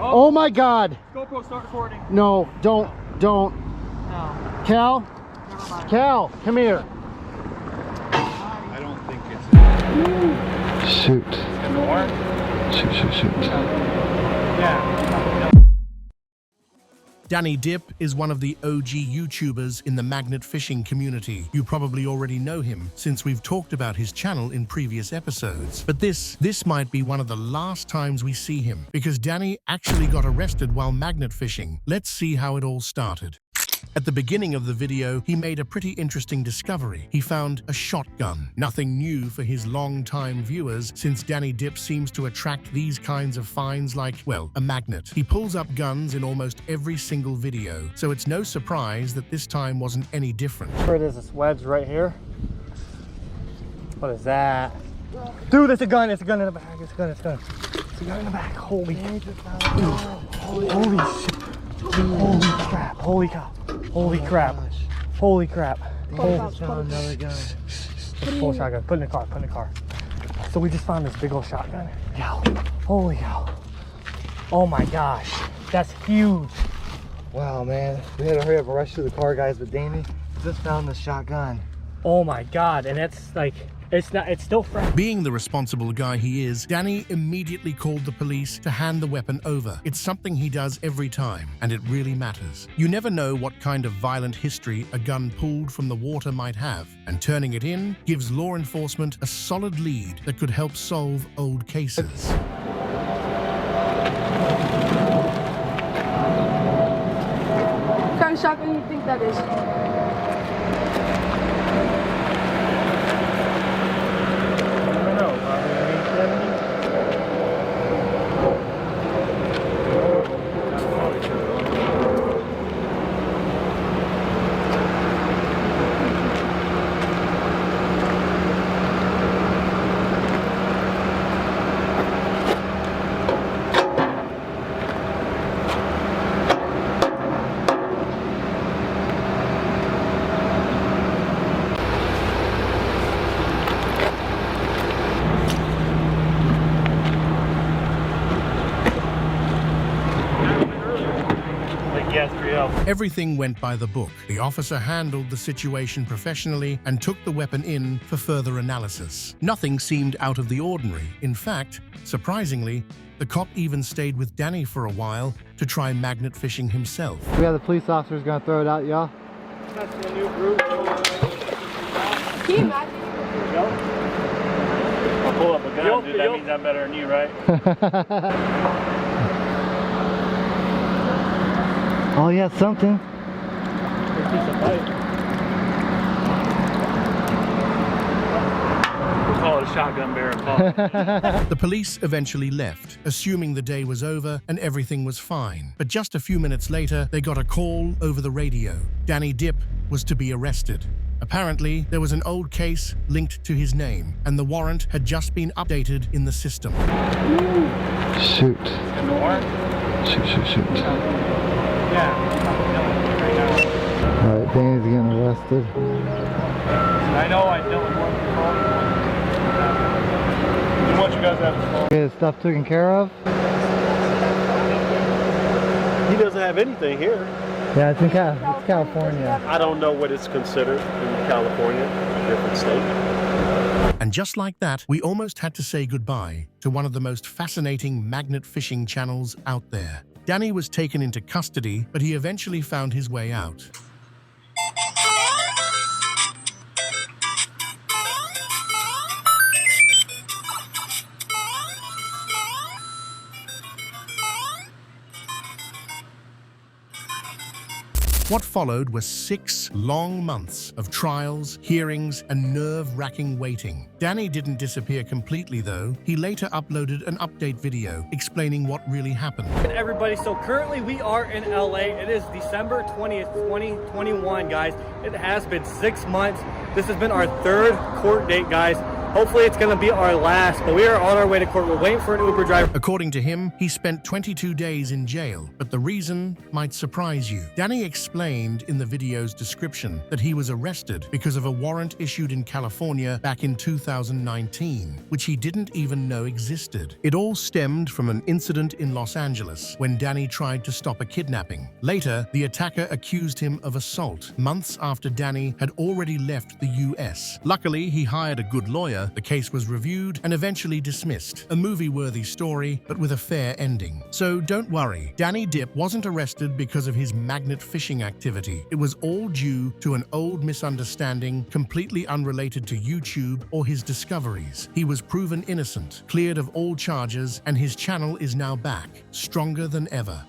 Oh my God. GoPro, start recording. No, don't. No. Cal? Never mind. Cal, come here. I don't think it's Shoot. in the warrant. Shoot. Yeah. Danny Dip is one of the OG YouTubers in the magnet fishing community. You probably already know him since we've talked about his channel in previous episodes. But this might be one of the last times we see him because Danny actually got arrested while magnet fishing. Let's see how it all started. At the beginning of the video, he made a pretty interesting discovery. He found a shotgun. Nothing new for his long-time viewers, since Danny Dip seems to attract these kinds of finds like, well, a magnet. He pulls up guns in almost every single video, so it's no surprise that this time wasn't any different. Where there's this wedge right here. What is that? Dude, it's a gun. It's a gun in the back. It's a gun. It's a gun. It's a gun in the back. Holy. Dude. Holy shit. Holy crap. Holy cow. Holy crap. Holy crap. Another gun. Full shotgun. Put it in the car. Put it in the car. So we just found this big old shotgun. Cow. Holy cow. Oh my gosh. That's huge. Wow, man. We had to hurry up and rush to the car, guys, but Danny just found the shotgun. Oh my God. And it's like, it's still fresh. Being the responsible guy he is, Danny immediately called the police to hand the weapon over. It's something he does every time, and it really matters. You never know what kind of violent history a gun pulled from the water might have, and turning it in gives law enforcement a solid lead that could help solve old cases. What kind of shotgun do you think that is? Everything went by the book. The officer handled the situation professionally and took the weapon in for further analysis. Nothing seemed out of the ordinary. In fact, surprisingly, the cop even stayed with Danny for a while to try magnet fishing himself. We have the police officers gonna throw it out, y'all. That's the new group. Can you imagine? I'll pull up a gun, dude. That means I'm better than you, right? Oh yeah, something. We'll call it a shotgun barrel. The police eventually left, assuming the day was over and everything was fine. But just a few minutes later, they got a call over the radio. Danny Dip was to be arrested. Apparently, there was an old case linked to his name, and the warrant had just been updated in the system. Shoot. In the warrant? Shoot. Yeah. Alright, Danny's getting arrested. I know I don't want to call We want you guys to have this phone. Get his stuff taken care of. He doesn't have anything here. Yeah, it's California. I don't know what it's considered in California, a different state. And just like that, we almost had to say goodbye to one of the most fascinating magnet fishing channels out there. Danny was taken into custody, but he eventually found his way out. What followed was 6 long months of trials, hearings, and nerve-wracking waiting. Danny didn't disappear completely, though. He later uploaded an update video explaining what really happened. Everybody, so currently we are in LA. It is December 20th, 2021, guys. It has been 6 months. This has been our 3rd court date, guys. Hopefully it's gonna be our last, but we are on our way to court. We're waiting for an Uber driver. According to him, he spent 22 days in jail, but the reason might surprise you. Danny explained in the video's description that he was arrested because of a warrant issued in California back in 2019, which he didn't even know existed. It all stemmed from an incident in Los Angeles when Danny tried to stop a kidnapping. Later, the attacker accused him of assault, months after Danny had already left the US. Luckily, he hired a good lawyer, the case was reviewed and eventually dismissed. A movie-worthy story, but with a fair ending. So don't worry, Danny Dip wasn't arrested because of his magnet fishing activity. It was all due to an old misunderstanding completely unrelated to YouTube or his discoveries. He was proven innocent, cleared of all charges, and his channel is now back, stronger than ever.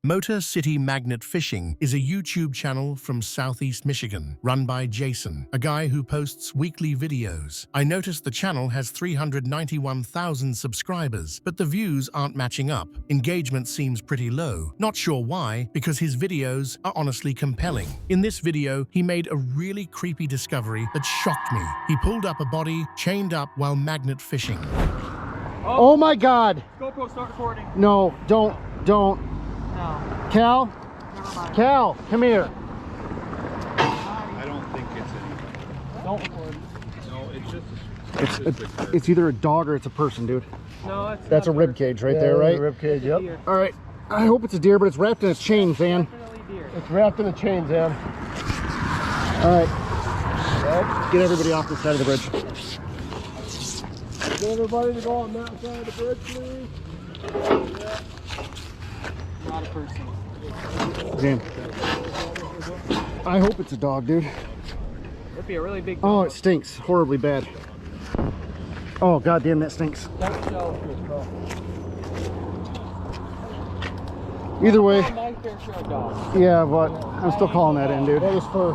Motor City Magnet Fishing is a YouTube channel from Southeast Michigan, run by Jason, a guy who posts weekly videos. I noticed the channel has 391,000 subscribers, but the views aren't matching up. Engagement seems pretty low. Not sure why, because his videos are honestly compelling. In this video, he made a really creepy discovery that shocked me. He pulled up a body chained up while magnet fishing. Oh my God. GoPro, start recording. No, don't. No. Cal? Never mind. Cal, come here. I don't think it's anything. Don't record. No, it's just It's either a dog or it's a person, dude. No, That's a rib cage right there, right? Rib cage, yep. deer. All right. I hope it's a deer, but it's wrapped in a chain, Zan. Definitely deer. It's wrapped in a chain, Zan. All right. Get everybody off this side of the bridge. Get everybody to go on that side of the bridge, please. Not a person. Zan. I hope it's a dog, dude. It'd be a really big Oh, dog. it stinks horribly bad. Oh, goddamn, that stinks. Either way, My fair share of dogs. yeah, but I'm still calling that in, dude. That is fur.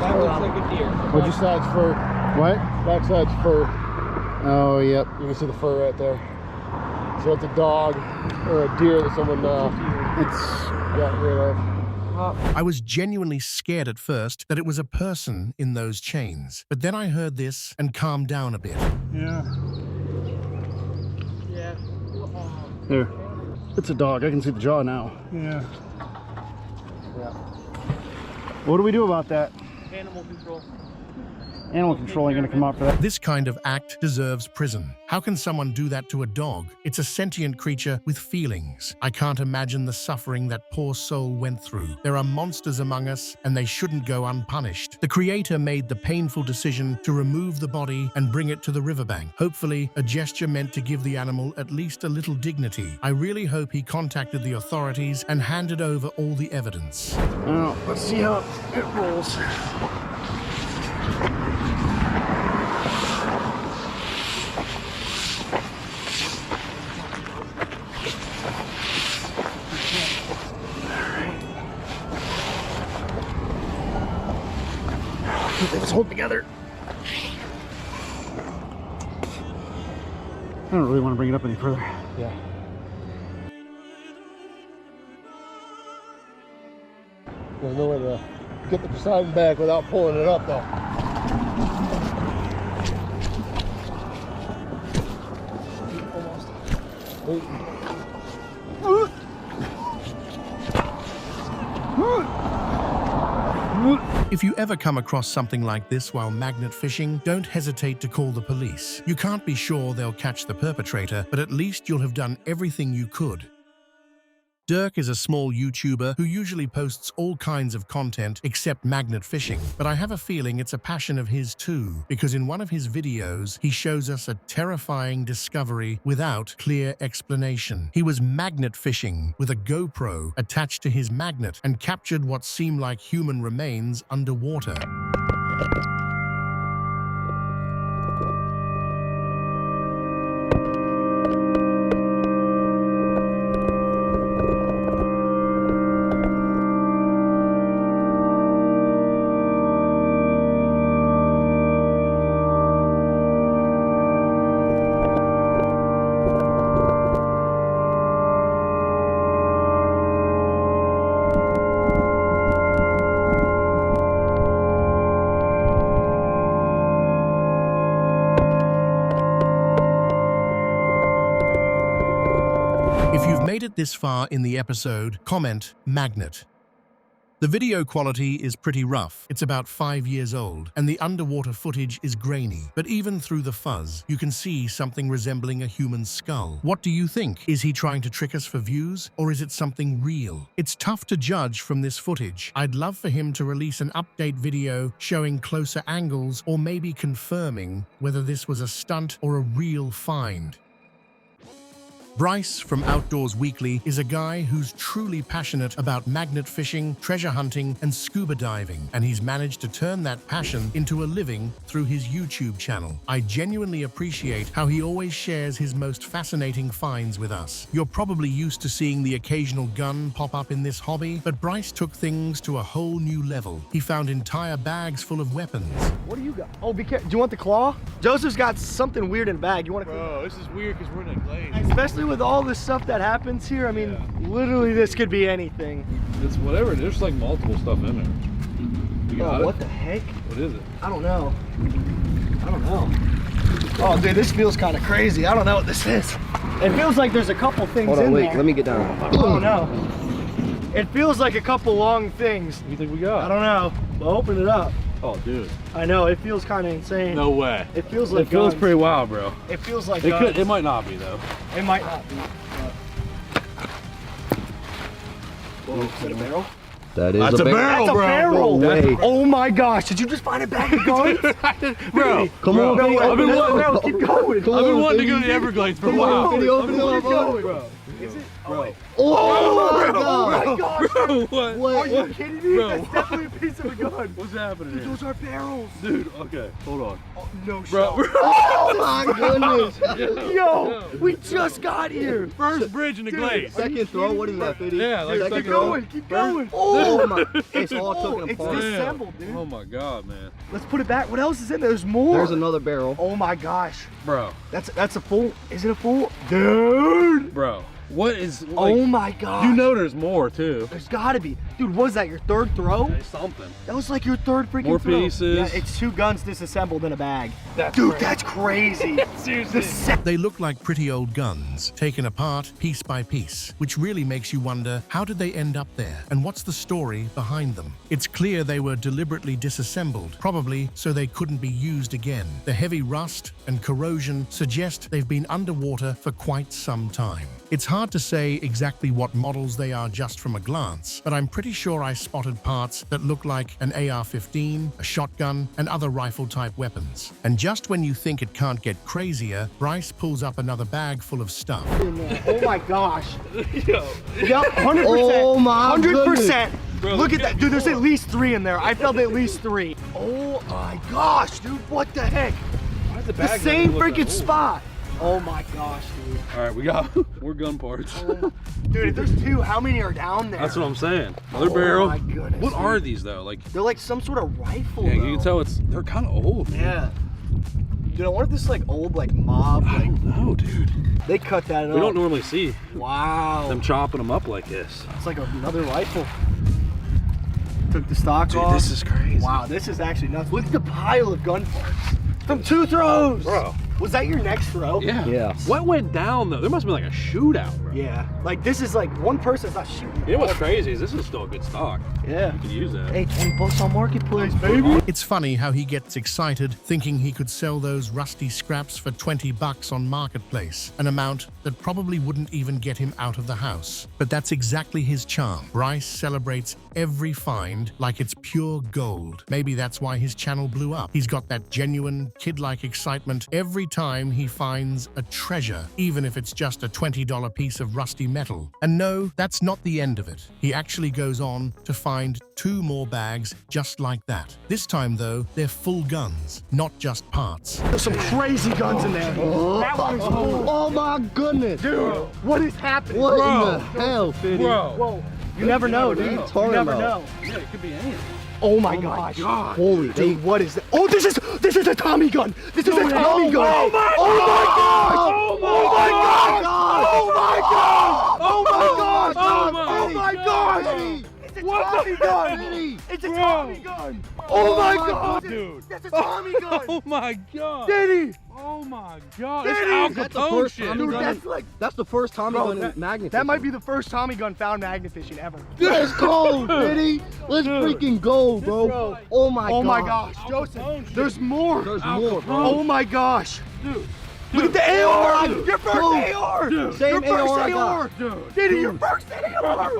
That looks like a deer. What'd you say? It's fur. What? Backside's fur. Oh, yep. You can see the fur right there. So it's a dog or a deer that someone got rid of. I was genuinely scared at first that it was a person in those chains, but then I heard this and calmed down a bit. Yeah. Yeah. Here. It's a dog. I can see the jaw now. Yeah. What do we do about that? Animal control. Animal control ain't gonna come out for that. This kind of act deserves prison. How can someone do that to a dog? It's a sentient creature with feelings. I can't imagine the suffering that poor soul went through. There are monsters among us, and they shouldn't go unpunished. The creator made the painful decision to remove the body and bring it to the riverbank. Hopefully, a gesture meant to give the animal at least a little dignity. I really hope he contacted the authorities and handed over all the evidence. Now, let's see how it rolls. Let's hold together. I don't really want to bring it up any further. Yeah. There's no way to get the Poseidon back without pulling it up, though. If you ever come across something like this while magnet fishing, don't hesitate to call the police. You can't be sure they'll catch the perpetrator, but at least you'll have done everything you could. Dirk is a small YouTuber who usually posts all kinds of content except magnet fishing, but I have a feeling it's a passion of his too, because in one of his videos, he shows us a terrifying discovery without clear explanation. He was magnet fishing with a GoPro attached to his magnet and captured what seemed like human remains underwater. If you've made it this far in the episode, comment magnet. The video quality is pretty rough. It's about 5 years old, and the underwater footage is grainy. But even through the fuzz, you can see something resembling a human skull. What do you think? Is he trying to trick us for views, or is it something real? It's tough to judge from this footage. I'd love for him to release an update video showing closer angles, or maybe confirming whether this was a stunt or a real find. Bryce from Outdoors Weekly is a guy who's truly passionate about magnet fishing, treasure hunting, and scuba diving, and he's managed to turn that passion into a living through his YouTube channel. I genuinely appreciate how he always shares his most fascinating finds with us. You're probably used to seeing the occasional gun pop up in this hobby, but Bryce took things to a whole new level. He found entire bags full of weapons. What do you got? Oh, be careful. Do you want the claw? Joseph's got something weird in the bag. You want to? Bro, this is weird because we're in a glaze. Especially with all this stuff that happens here, I mean, literally this could be anything. It's whatever. There's like multiple stuff in there. You got Oh, it? what the heck? What is it? I don't know. I don't know. Oh, dude, this feels kind of crazy. I don't know what this is. It feels like there's a couple things Hold on, in wait, there. let me get down. Oh, no. It feels like a couple long things. What do you think we got? I don't know. Well, open it up. Oh, dude. I know, it feels kind of insane. No way. It feels like It feels guns. pretty wild, bro. It feels like It guns. could. It might not be though. It might not be. Whoa, is that a barrel? That is That's a barrel, That's a bro. barrel! No way. Oh my gosh, did you just find a bag of guns? Bro, Come on, No, Vinny, I've been open it up. wanting to keep going. Come I've been on, wanting to Vinny. go to the Everglades for a Come on, while. Vinny, open it up, Going. bro. Is it? Bro. Oh, Oh my my God. gosh! Bro, what? What? Are you kidding me? Bro. That's definitely a piece of a gun. What's happening Dude, here? those are barrels. Dude, okay, hold on. Oh, no Bro, shot. Oh my goodness. Yo, we just got here. first bridge in the glaze. Second throw, what is that, 50? Yeah, like Keep second going, keep going. Oh my, it's all Oh, taken it's apart. disassembled, dude. Oh my god, man. Let's put it back. What else is in there? There's more. There's another barrel. Oh my gosh. Bro, That's a full. Is it a full? Dude. bro. What is like, Oh my gosh. you know there's more too. There's gotta be. Dude, what was that, your third throw? Something. That was like your third freaking More throw. pieces. Yeah, it's 2 guns disassembled in a bag. That's Dude, crazy. that's crazy. Seriously. They look like pretty old guns, taken apart piece by piece, which really makes you wonder, how did they end up there? And what's the story behind them? It's clear they were deliberately disassembled, probably so they couldn't be used again. The heavy rust and corrosion suggest they've been underwater for quite some time. It's hard to say exactly what models they are just from a glance, but I'm pretty sure I spotted parts that look like an AR-15, a shotgun, and other rifle-type weapons. And just when you think it can't get crazier, Bryce pulls up another bag full of stuff. Oh my gosh. Yo. Yep, 100%. Oh my 100%. Bro, Look at that. Dude, there's at least 3 in there. I felt at least 3. Oh my gosh, dude. What the heck? Why is the The bag same look like- freaking spot. Oh my gosh, dude. All right, we got more gun parts. Dude, if there's 2, how many are down there? That's what I'm saying. Another Oh barrel. my goodness, What dude. are these though? Like, They're like some sort of rifle, yeah, you though. can tell they're kind of old. Man. Yeah. Dude, I wonder if this is like old like mob. I Like don't know, dude. they cut that up. We don't normally see Wow. them chopping them up like this. It's like another rifle. Took the stock Dude, off. this is crazy. Wow, this is actually nuts. Look at the pile of gun parts from 2 throws. Bro. Was that your next throw? Yeah. Yeah. What went down though? There must have been like a shootout, bro. Yeah. Like this is like one person's not shooting. You know what's crazy is this is still a good stock. Yeah. You can use that. Hey, 20 bucks on Marketplace, baby. It's funny how he gets excited thinking he could sell those rusty scraps for 20 bucks on Marketplace, an amount that probably wouldn't even get him out of the house. But that's exactly his charm. Bryce celebrates every find like it's pure gold. Maybe that's why his channel blew up. He's got that genuine, kid-like excitement every time he finds a treasure, even if it's just a $20 piece of rusty metal. And no, that's not the end of it. He actually goes on to find 2 more bags just like that. This time, though, they're full guns, not just parts. There's some crazy guns in there. That one is cool. Oh my goodness. Dude, what is happening? What Bro. in the hell, Fitty? Bro. Whoa. You never know, dude. You Talking never about. know. Yeah, it could be anything. Oh my gosh. God. Holy, Dude, what is that? Oh, this is a Tommy gun. This is a Tommy gun. Oh my Oh my gosh. Oh my Oh my gosh. Oh my gosh. Oh my Oh my gosh. It's It's a Tommy gun! It's a Tommy gun! Oh my god! Dude. That's a Tommy gun! Oh my god. Diddy! Oh my god. Daddy! It's Al That's the Capone first shit. Tommy Dude, gun. that's like... That's the first Tommy gun in that, magnet that might fishing. be the first Tommy gun found magnet fishing ever. Let's go, Diddy. Let's freaking go, bro. Oh my god. Oh my gosh, Joseph, there's more. There's more, bro. Oh my gosh. Dude. Look at the AR! Your first AR! Same Your first AR I AR! got. Dude. Diddy, your first AR!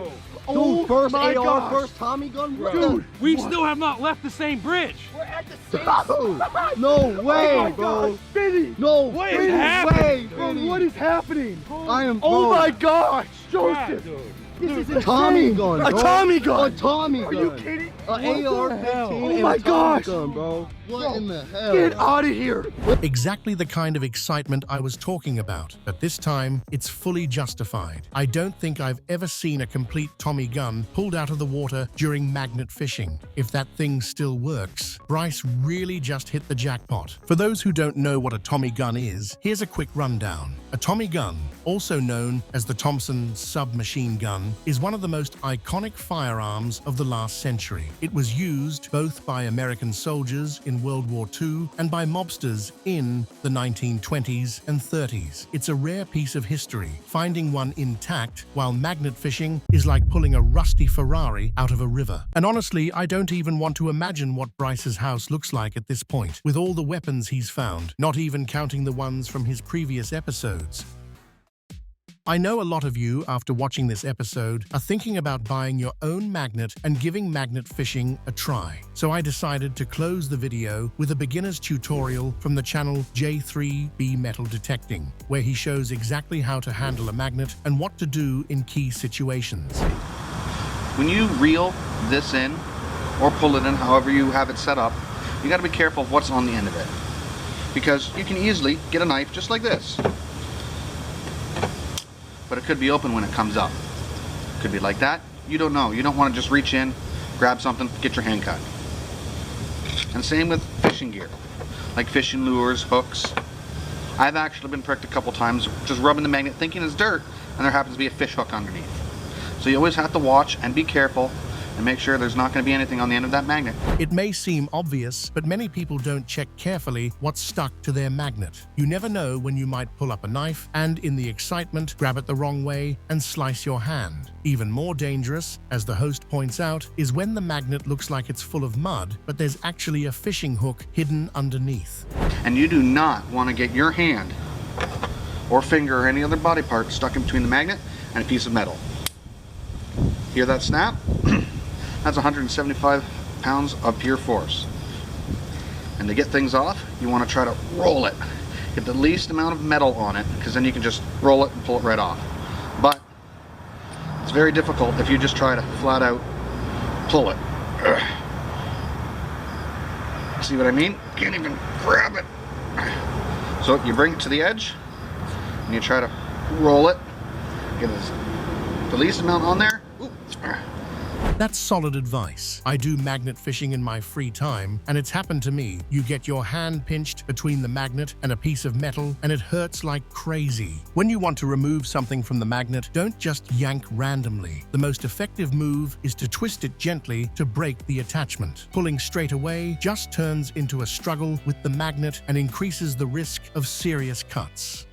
Oh Dude, first my AR, gosh. first Tommy gun? What Dude, We still have not left the same bridge. we're at the the? same Dude, no way, Oh my bro. gosh, Diddy! No What is freaking happening, way, dude? Bro, Diddy. what is happening? I am, Oh bro. my gosh, Yeah, Joseph! dude. This is insane. Tommy gun, A bro. Tommy gun! A Tommy gun. Are you kidding? An What the hell? AR-15 Oh and my a Tommy gosh. gun, bro. What in the hell? Get out of here! Exactly the kind of excitement I was talking about, but this time it's fully justified. I don't think I've ever seen a complete Tommy gun pulled out of the water during magnet fishing. If that thing still works, Bryce really just hit the jackpot. For those who don't know what a Tommy gun is, here's a quick rundown. A Tommy gun, also known as the Thompson submachine gun, is one of the most iconic firearms of the last century. It was used both by American soldiers in World War II and by mobsters in the 1920s and 30s. It's a rare piece of history. Finding one intact while magnet fishing is like pulling a rusty Ferrari out of a river. And honestly, I don't even want to imagine what Bryce's house looks like at this point, with all the weapons he's found, not even counting the ones from his previous episodes. I know a lot of you, after watching this episode, are thinking about buying your own magnet and giving magnet fishing a try. So I decided to close the video with a beginner's tutorial from the channel J3B Metal Detecting, where he shows exactly how to handle a magnet and what to do in key situations. When you reel this in, or pull it in, however you have it set up, you got to be careful of what's on the end of it. Because you can easily get a knife just like this. But it could be open when it comes up. Could be like that. You don't know. You don't want to just reach in, grab something, get your hand cut. And same with fishing gear, like fishing lures, hooks. I've actually been pricked a couple times just rubbing the magnet thinking it's dirt, and there happens to be a fish hook underneath. So you always have to watch and be careful and make sure there's not going to be anything on the end of that magnet. It may seem obvious, but many people don't check carefully what's stuck to their magnet. You never know when you might pull up a knife and, in the excitement, grab it the wrong way and slice your hand. Even more dangerous, as the host points out, is when the magnet looks like it's full of mud, but there's actually a fishing hook hidden underneath. And you do not want to get your hand or finger or any other body part stuck in between the magnet and a piece of metal. Hear that snap? That's 175 pounds of pure force. And to get things off, you want to try to roll it. Get the least amount of metal on it, because then you can just roll it and pull it right off. But it's very difficult if you just try to flat out pull it. See what I mean? Can't even grab it. So you bring it to the edge, and you try to roll it. Get the least amount on there. Ooh. That's solid advice. I do magnet fishing in my free time, and it's happened to me. You get your hand pinched between the magnet and a piece of metal, and it hurts like crazy. When you want to remove something from the magnet, don't just yank randomly. The most effective move is to twist it gently to break the attachment. Pulling straight away just turns into a struggle with the magnet and increases the risk of serious cuts.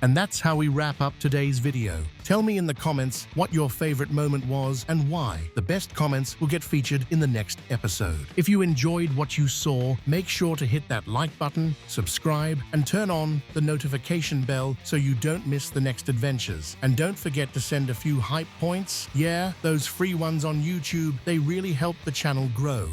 And that's how we wrap up today's video. Tell me in the comments what your favorite moment was and why. The best comments will get featured in the next episode. If you enjoyed what you saw, make sure to hit that like button, subscribe, and turn on the notification bell so you don't miss the next adventures. And don't forget to send a few hype points. Yeah, those free ones on YouTube, they really help the channel grow.